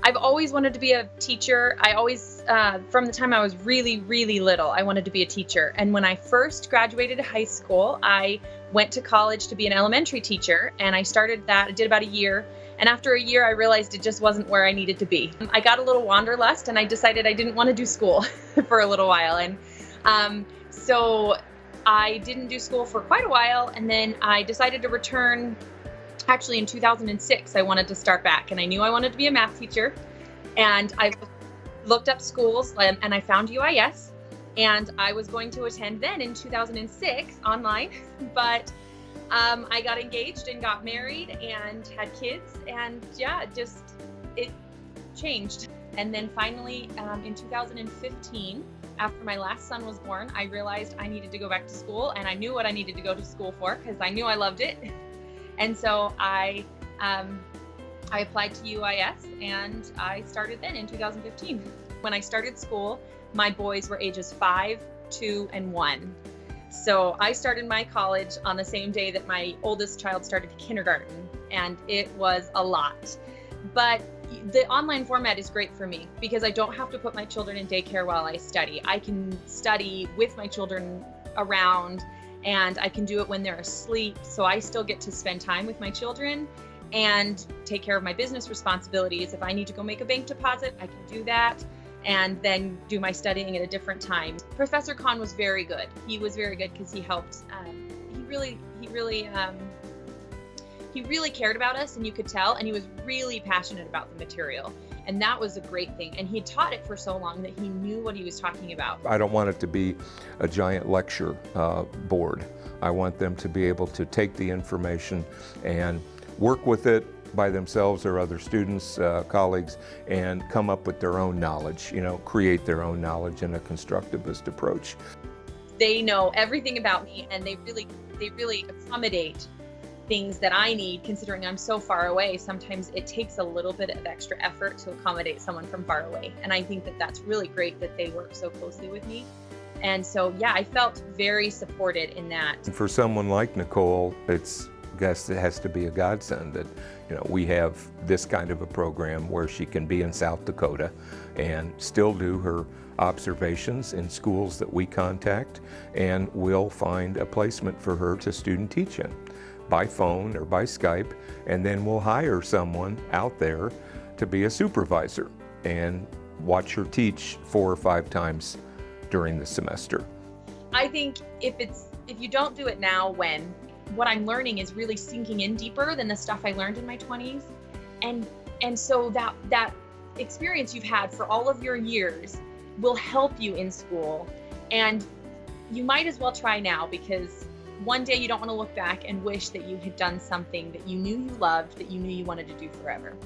I've always wanted to be a teacher. I always, from the time I was really, really little, I wanted to be a teacher. And when I first graduated high school, I went to college to be an elementary teacher. And I started that, I did about a year. And after a year, I realized it just wasn't where I needed to be. I got a little wanderlust and I decided I didn't want to do school for a little while. And so I didn't do school for quite a while. And then I decided to return. Actually, in 2006, I wanted to start back, and I knew I wanted to be a math teacher. And I looked up schools, and I found UIS, and I was going to attend then in 2006 online, but I got engaged and got married and had kids, and yeah, it changed. And then finally, in 2015, after my last son was born, I realized I needed to go back to school, and I knew what I needed to go to school for because I knew I loved it. And so I applied to UIS and I started then in 2015. When I started school, my boys were ages 5, 2, and 1. So I started my college on the same day that my oldest child started kindergarten, and it was a lot. But the online format is great for me because I don't have to put my children in daycare while I study. I can study with my children around, and I can do it when they're asleep. So I still get to spend time with my children and take care of my business responsibilities. If I need to go make a bank deposit, I can do that and then do my studying at a different time. Professor Khan was very good. He was very good because he helped. He really cared about us, and you could tell, and he was really passionate about the material. And that was a great thing. And he taught it for so long that he knew what he was talking about. I don't want it to be a giant lecture board. I want them to be able to take the information and work with it by themselves or other students, colleagues, and come up with their own knowledge, create their own knowledge in a constructivist approach. They know everything about me, and they really accommodate things that I need, considering I'm so far away. Sometimes it takes a little bit of extra effort to accommodate someone from far away. And I think that that's really great that they work so closely with me. And so, yeah, I felt very supported in that. For someone like Nicole, I guess it has to be a godsend that, we have this kind of a program where she can be in South Dakota and still do her observations in schools that we contact, and we'll find a placement for her to student teach in, by phone or by Skype, and then we'll hire someone out there to be a supervisor and watch her teach 4 or 5 times during the semester. I think if you don't do it now, when? What I'm learning is really sinking in deeper than the stuff I learned in my 20s. And so that experience you've had for all of your years will help you in school. And you might as well try now, because one day you don't want to look back and wish that you had done something that you knew you loved, that you knew you wanted to do forever.